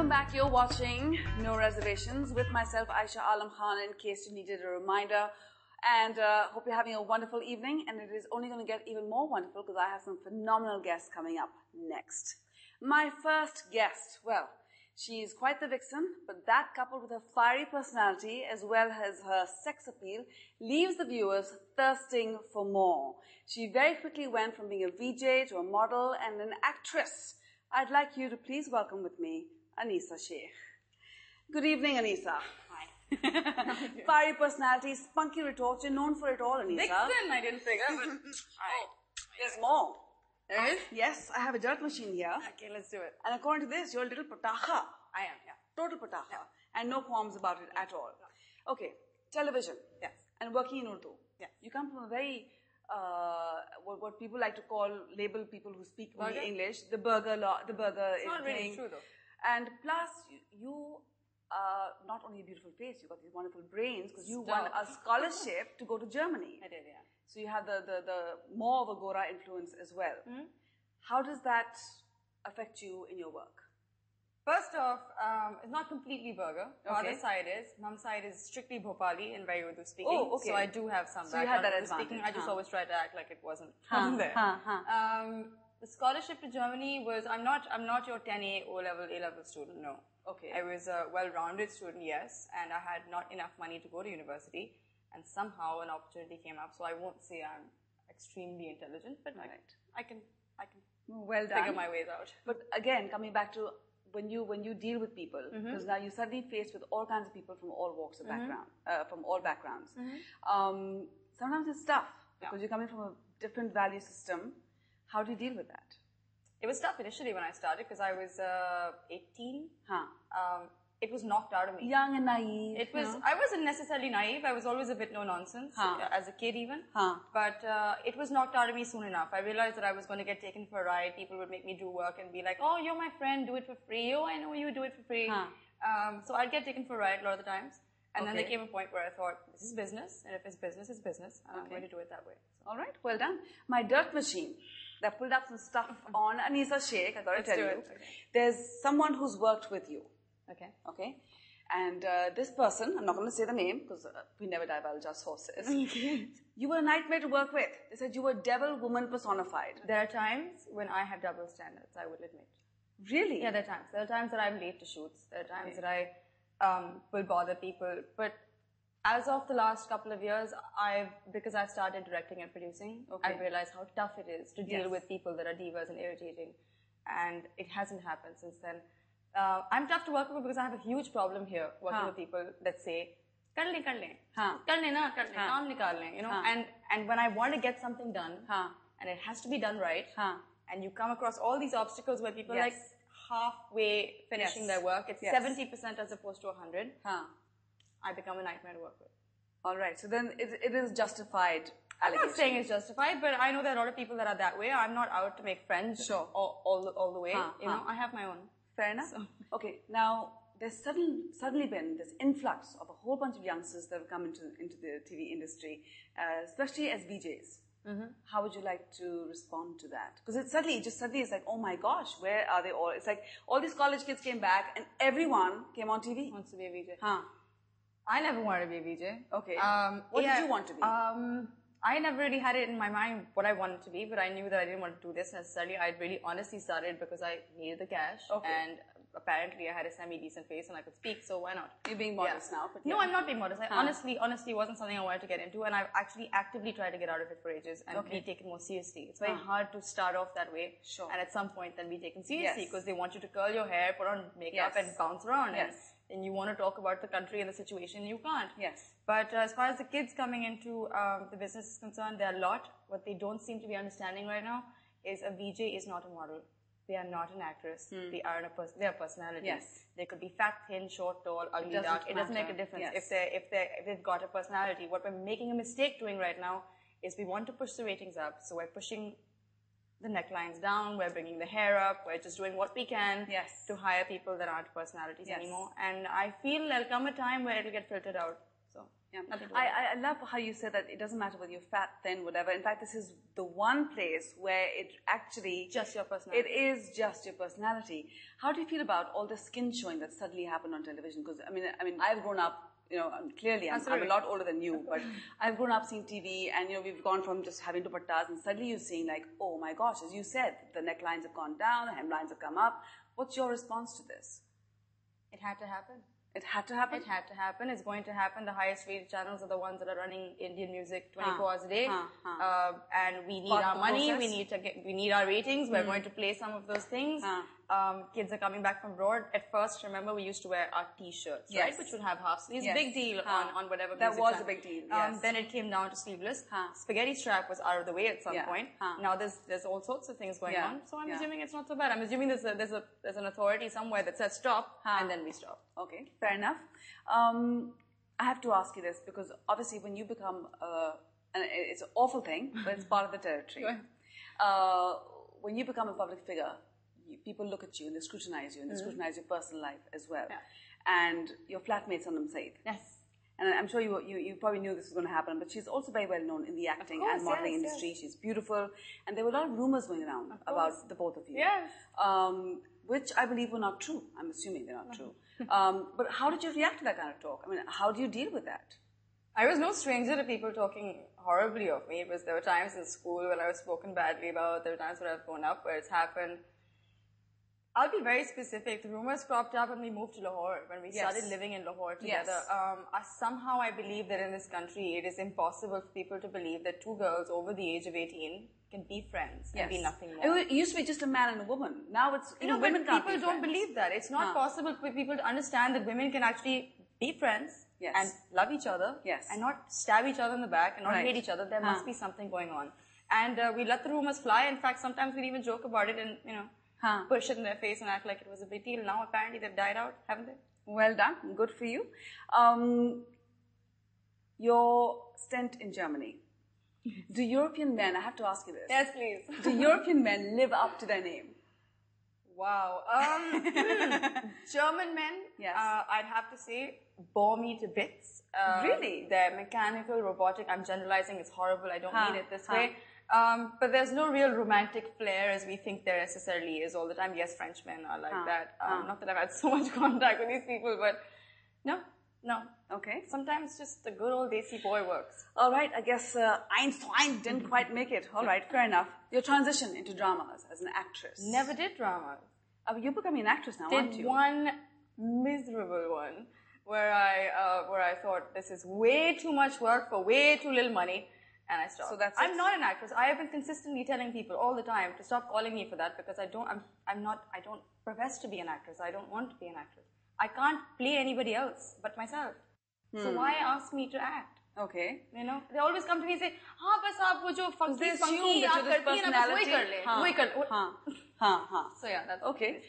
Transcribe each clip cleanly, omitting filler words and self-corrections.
Welcome back. You're watching No Reservations with myself, Ayeshah Alam Khan, in case you needed a reminder. And hope you're having a wonderful evening. And it is only going to get even more wonderful because I have some phenomenal guests coming up next. My first guest, well, she's quite the vixen, but that coupled with her fiery personality as well as her sex appeal leaves the viewers thirsting for more. She very quickly went from being a VJ to a model and an actress. I'd like you to please welcome with me Anisa Sheikh. Good evening, Anisa. Hi. Fiery personality, spunky retorts. You're known for it all, Anisa. Vixen, I didn't figure, but... There's more. There is? Yes, I have a dirt machine here. Okay, let's do it. And according to this, you're a little pataha. I am, yeah. Total pataha. Yeah. And no qualms about it at all. Okay, television. Yes. And working in Urdu. Yes. You come from a very, what people like to label people who speak only English, the burger It's not really true though. And plus, you not only a beautiful face, you got these wonderful brains because you won a scholarship to go to Germany. I did, yeah. So you have the more of a Gora influence as well. Mm-hmm. How does that affect you in your work? First off, it's not completely burger. Okay. Father's side is. Mom's side is strictly Bhopali and very Urdu speaking. Oh, okay. So I do have some So you had that Urdu advantage. speaking. I just always try to act like it wasn't from there. The scholarship to Germany was, I'm not your 10A O-level, A-level student, no. Okay. I was a well-rounded student, yes, and I had not enough money to go to university, and somehow an opportunity came up, so I won't say I'm extremely intelligent, but I can well done. figure my ways out. But again, coming back to when you deal with people, because now you're suddenly faced with all kinds of people from all walks of background, from all backgrounds. Sometimes it's tough because you're coming from a different value system. How do you deal with that? It was tough initially when I started because I was 18. Huh. It was knocked out of me. Young and naive. It was. I wasn't necessarily naive. I was always a bit no nonsense as a kid even. But it was knocked out of me soon enough. I realized that I was going to get taken for a ride. People would make me do work and be like, "Oh, you're my friend. Do it for free. Oh, I know you. Do it for free." So I'd get taken for a ride a lot of the times. And then there came a point where I thought, this is business, and if it's business, it's business. And I'm going to do it that way. So. All right, well done. My dirt machine that pulled up some stuff on Anisa Sheikh. I got to tell you, there's someone who's worked with you. Okay. Okay. And this person, I'm not going to say the name because we never divulge our sources. You were a nightmare to work with. They said you were devil woman personified. There are times when I have double standards, I would admit. Really? Yeah, there are times. There are times that I'm late to shoots. There are times that I will bother people. But as of the last couple of years, because I've started directing and producing, I've realized how tough it is to deal with people that are divas and irritating. And it hasn't happened since then. I'm tough to work with because I have a huge problem here working with people that say, kar le, kaam nikal le, you know, and when I want to get something done, and it has to be done right, and you come across all these obstacles where people are like halfway finishing their work, it's 70% as opposed to 100, I become a nightmare to work with. All right, so then it is justified. I'm not saying it's justified, but I know there are a lot of people that are that way. I'm not out to make friends all the way. You know, I have my own. Fair enough. So. Okay, now there's suddenly been this influx of a whole bunch of youngsters that have come into the TV industry, especially as VJs. How would you like to respond to that? Because it suddenly is like, oh my gosh, where are they all? It's like all these college kids came back and everyone came on TV. Wants to be a VJ. I never wanted to be a VJ. Okay. What did you want to be? I never really had it in my mind what I wanted to be, but I knew that I didn't want to do this necessarily. I really honestly started because I needed the cash, and apparently I had a semi-decent face and I could speak, so why not? You're being modest now. But no, I'm not being modest. I honestly wasn't something I wanted to get into, and I've actually actively tried to get out of it for ages and be taken more seriously. It's very hard to start off that way, and at some point then be taken seriously because they want you to curl your hair, put on makeup, and bounce around. And you want to talk about the country and the situation, you can't. But as far as the kids coming into the business is concerned, there are a lot. What they don't seem to be understanding right now is a VJ is not a model. They are not an actress. They are they are personalities. They could be fat, thin, short, tall, ugly, dark. It doesn't make a difference if they've got a personality. What we're making a mistake doing right now is we want to push the ratings up. So we're pushing the necklines down, we're bringing the hair up, we're just doing what we can to hire people that aren't personalities anymore. And I feel there'll come a time where it'll get filtered out. So So, yeah. nothing to I love how you said that it doesn't matter whether you're fat, thin, whatever. In fact, this is the one place where it actually... Just your personality. It is just your personality. How do you feel about all the skin showing that suddenly happened on television? Because, I mean, I've grown up, clearly I'm a lot older than you, but I've grown up seeing TV and, we've gone from just having dupattas and suddenly you're seeing like, oh my gosh, as you said, the necklines have gone down, the hemlines have come up. What's your response to this? It had to happen. It had to happen? It had to happen. It's going to happen. The highest rated channels are the ones that are running Indian music 24 hours a day. And we need our money. We need our ratings. We're going to play some of those things. Kids are coming back from abroad. At first, remember, we used to wear our t-shirts, right? Which would have half sleeves. Big deal on whatever music That was channel. a big deal, yes. Then it came down to sleeveless. Spaghetti strap was out of the way at some point. Now there's all sorts of things going on. So I'm assuming it's not so bad. I'm assuming there's an authority somewhere that says stop, and then we stop. Okay, fair enough. I have to ask you this because obviously when you become, and it's an awful thing, but it's part of the territory. When you become a public figure, people look at you and they scrutinize you and they scrutinize your personal life as well. And your flatmate Sanam Said. Yes. And I'm sure you probably knew this was going to happen, but she's also very well known in the acting and modeling industry. She's beautiful. And there were a lot of rumors going around about the both of you. Yes. Which I believe were not true. I'm assuming they're not true. But how did you react to that kind of talk? I mean, how do you deal with that? I was no stranger to people talking horribly of me. There were times in school when I was spoken badly about. There were times where I've grown up where it's happened. I'll be very specific. The rumors cropped up when we moved to Lahore, when we started living in Lahore together. Somehow I believe that in this country it is impossible for people to believe that two girls over the age of 18 can be friends and be nothing more. It used to be just a man and a woman. Now it's, women can't be friends. People don't believe that. It's not possible for people to understand that women can actually be friends and love each other and not stab each other in the back and not hate each other. There must be something going on. And we let the rumors fly. In fact, sometimes we'd even joke about it and, push it in their face and act like it was a big deal. Now apparently they've died out, haven't they? Well done. Good for you. Your stint in Germany. Do European men, I have to ask you this. Yes, please. Do European men live up to their name? Wow. German men, I'd have to say, bore me to bits. Really? They're mechanical, robotic. I'm generalizing. It's horrible. I don't mean it this way. But there's no real romantic flair as we think there necessarily is all the time. Yes, Frenchmen are like that. Not that I've had so much contact with these people, but no. Okay. Sometimes just the good old desi boy works. All right. I guess Einstein didn't quite make it. All right. Fair enough. Your transition into dramas as an actress. Never did dramas. You're becoming an actress now, aren't you? Did one miserable one where I thought this is way too much work for way too little money. And I stopped. So that's I'm not an actress. I have been consistently telling people all the time to stop calling me for that because I don't profess to be an actress. I don't want to be an actress. I can't play anybody else but myself. So why ask me to act? Okay. They always come to me and say, "हाँ बस आप वो जो funky आप करती हैं ना बस वही कर ले, So yeah, that's okay.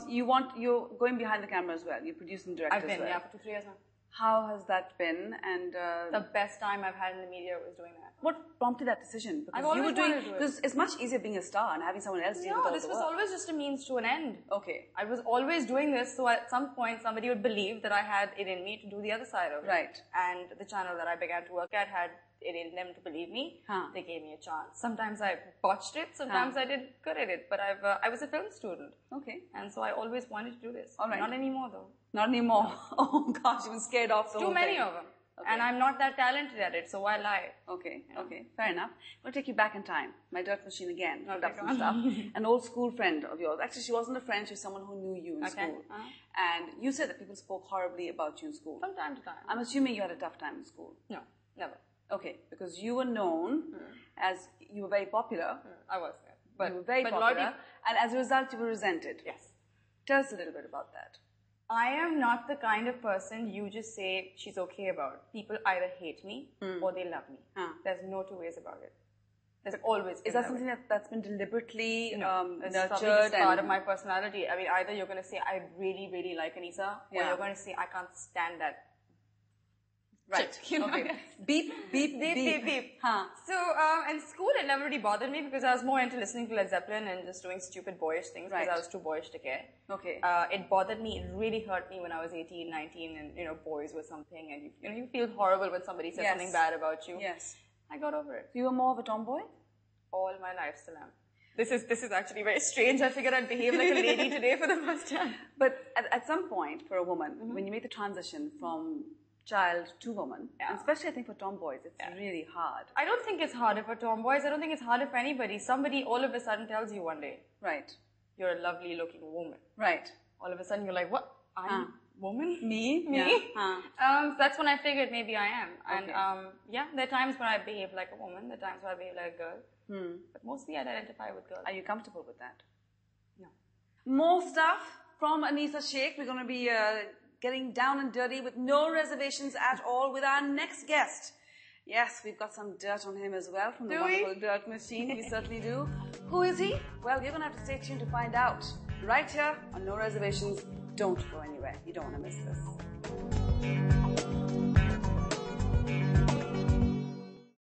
You're going behind the camera as well. You produce and direct as well. I've been for 2-3 years now. How has that been? And the best time I've had in the media was doing that. What prompted that decision? Because I've always wanted to do it. Because it's much easier being a star and having someone else deal with all the work. No, this was always just a means to an end. Okay. I was always doing this, so at some point somebody would believe that I had it in me to do the other side of it. Right. And the channel that I began to work at had it in them to believe me. They gave me a chance. Sometimes I botched it, sometimes I did good at it, but I was a film student. Okay. And so I always wanted to do this. All right. Not anymore though. Not anymore. Oh gosh, you were scared off the whole Too many thing. of them. Okay. And I'm not that talented at it, so why lie? Okay, okay, fair enough. I'm going to take you back in time. My dirt machine again. Looked up some stuff. An old school friend of yours. Actually, she wasn't a friend, she was someone who knew you in school. And you said that people spoke horribly about you in school. From time to time. I'm assuming you had a tough time in school. No, never. Okay, because you were known as, you were very popular. I was, yeah. But, you were very popular. And as a result, you were resented. Yes. Tell us a little bit about that. I am not the kind of person you just say she's okay about. People either hate me or they love me. There's no two ways about it. There's always. Is that something that's been deliberately it's nurtured? Probably just part of my personality. I mean, either you're going to say I really, really like Anisa, or you're going to say I can't stand that Right. Shit, you know, okay. yes. Beep, beep, beep. Beep, beep. Huh. So, in school, it never really bothered me because I was more into listening to Led Zeppelin and just doing stupid boyish things because I was too boyish to care. Okay. It bothered me. It really hurt me when I was 18, 19 and, you know, boys were something and, you feel horrible when somebody says something bad about you. Yes. I got over it. You were more of a tomboy? All my life, Salam. This is actually very strange. I figured I'd behave like a lady today for the first time. But at some point, for a woman, when you make the transition from child to woman, and especially I think for tomboys, it's really hard. I don't think it's harder for tomboys. I don't think it's harder for anybody. Somebody all of a sudden tells you one day, right, you're a lovely looking woman. Right. All of a sudden you're like, what? I'm a woman? Me? So that's when I figured maybe I am. And there are times when I behave like a woman, there are times when I behave like a girl. But mostly I identify with girls. Are you comfortable with that? No. More stuff from Anisa Sheikh. We're going to be getting down and dirty with no reservations at all with our next guest. Yes, we've got some dirt on him as well from the wonderful dirt machine. We certainly do. Who is he? Well, you're going to have to stay tuned to find out. Right here on No Reservations. Don't go anywhere. You don't want to miss this.